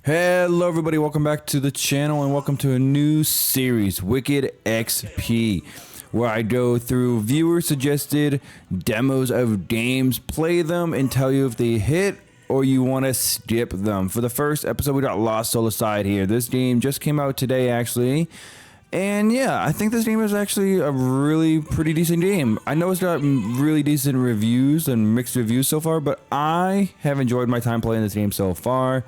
Hello everybody, welcome back to the channel and welcome to a new series, Wicked XP, where I go through viewer suggested demos of games, play them, and tell you if they hit or you want to skip them. For the first episode, we got Lost Soulside here. This game just came out today actually. And yeah, I think this game is actually a really pretty decent game. I know it's got really decent reviews and mixed reviews so far, but I have enjoyed my time playing this game so far.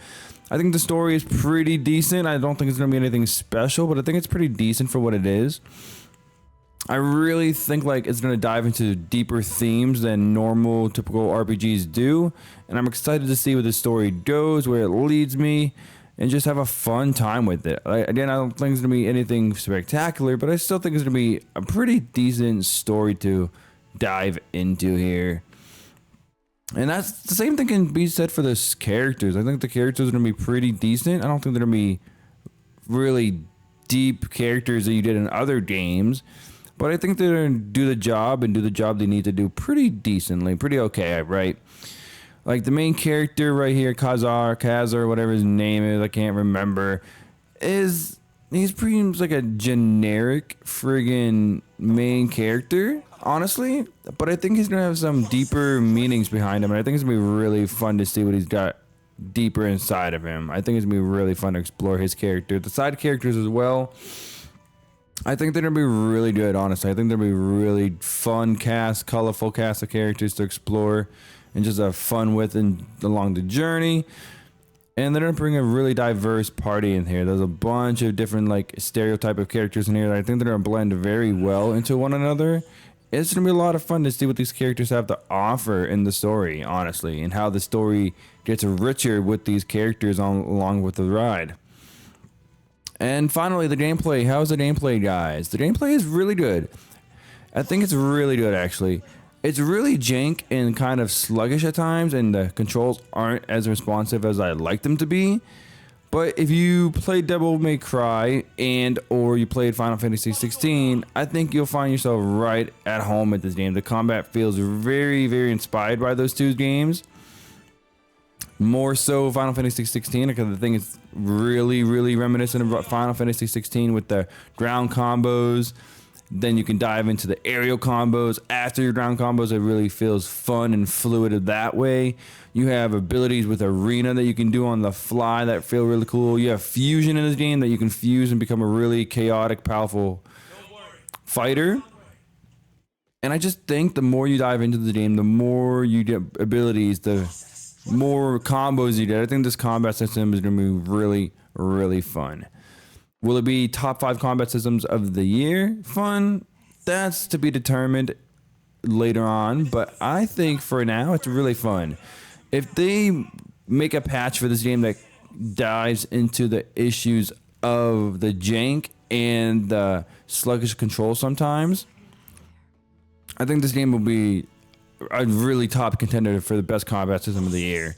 I think the story is pretty decent. I don't think it's going to be anything special, but I think it's pretty decent for what it is. I really think like it's going to dive into deeper themes than normal typical RPGs do, and I'm excited to see where the story goes, where it leads me, and just have a fun time with it. Again, I don't think it's going to be anything spectacular, but I still think it's going to be a pretty decent story to dive into here. And that's the same thing can be said for the characters. I think the characters are going to be pretty decent. I don't think they're going to be really deep characters that you did in other games. But I think they're going to do the job and do the job they need to do pretty decently. Pretty okay, right? Like the main character right here, Kazar, whatever his name is, I can't remember, he's pretty much like a generic friggin' main character, honestly. But I think he's gonna have some deeper meanings behind him, and I think it's gonna be really fun to see what he's got deeper inside of him. I think it's gonna be really fun to explore his character, the side characters as well. I think they're gonna be really good, honestly. I think they're gonna be really fun cast, colorful cast of characters to explore and just have fun with and along the journey. And they're gonna bring a really diverse party in here. There's a bunch of different like stereotype of characters in here that I think they're gonna blend very well into one another. It's gonna be a lot of fun to see what these characters have to offer in the story, honestly, and how the story gets richer with these characters along with the ride. And finally, the gameplay. How's the gameplay, guys? The gameplay is really good. I think it's really good, actually. It's really jank and kind of sluggish at times, and the controls aren't as responsive as I'd like them to be. But if you played Devil May Cry or you played Final Fantasy 16, I think you'll find yourself right at home with this game. The combat feels very, very inspired by those two games. More so Final Fantasy 16, because the thing is really, really reminiscent of Final Fantasy 16 with the ground combos. Then you can dive into the aerial combos. After your ground combos, it really feels fun and fluid that way. You have abilities with Arena that you can do on the fly that feel really cool. You have fusion in this game that you can fuse and become a really chaotic, powerful fighter. And I just think the more you dive into the game, the more you get abilities, the more combos you get. I think this combat system is going to be really, really fun. Will it be top 5 combat systems of the year? Fun? That's to be determined later on, but I think for now it's really fun. If they make a patch for this game that dives into the issues of the jank and the sluggish control sometimes, I think this game will be a really top contender for the best combat system of the year.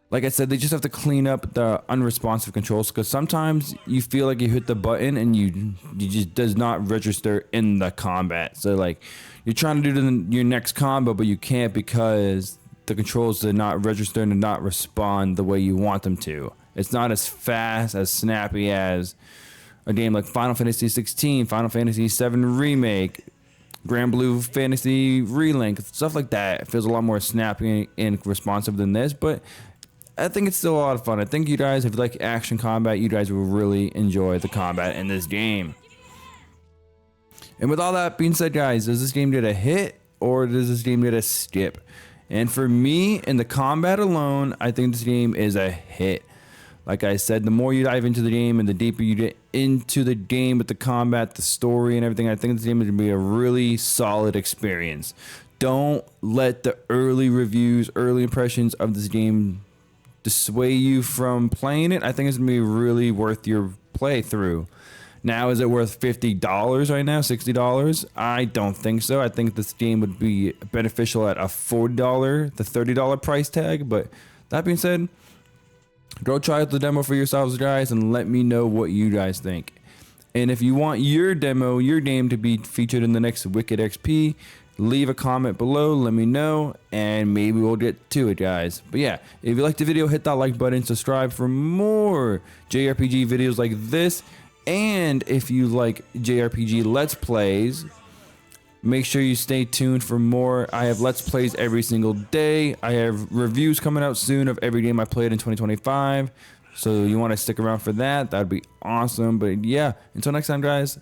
Like I said, they just have to clean up the unresponsive controls, because sometimes you feel like you hit the button and you just does not register in the combat. So like you're trying to do your next combo, but you can't because the controls did not register and did not respond the way you want them to. It's not as fast, as snappy as a game like Final Fantasy 16, Final Fantasy 7 Remake, Grand Blue Fantasy Relink, stuff like that. It feels a lot more snappy and responsive than this, but I think it's still a lot of fun. I think you guys, if you like action combat, you guys will really enjoy the combat in this game. And with all that being said, guys, does this game get a hit or does this game get a skip? And for me, in the combat alone, I think this game is a hit. Like I said, the more you dive into the game and the deeper you get into the game with the combat, the story, and everything, I think this game is going to be a really solid experience. Don't let the early reviews, early impressions of this game dissuade you from playing it. I think it's gonna be really worth your playthrough. Now, is it worth $50 right now, $60? I don't think so. I think this game would be beneficial at a $40, the $30 price tag. But that being said, go try out the demo for yourselves, guys, and let me know what you guys think. And if you want your demo, your game to be featured in the next Wicked XP, leave a comment below, let me know, and maybe we'll get to it, guys. But yeah, if you liked the video, hit that like button, subscribe for more JRPG videos like this, and if you like JRPG Let's Plays, make sure you stay tuned for more. I have Let's Plays every single day. I have reviews coming out soon of every game I played in 2025, so you want to stick around for that. That'd be awesome. But yeah, until next time, guys,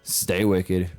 stay wicked.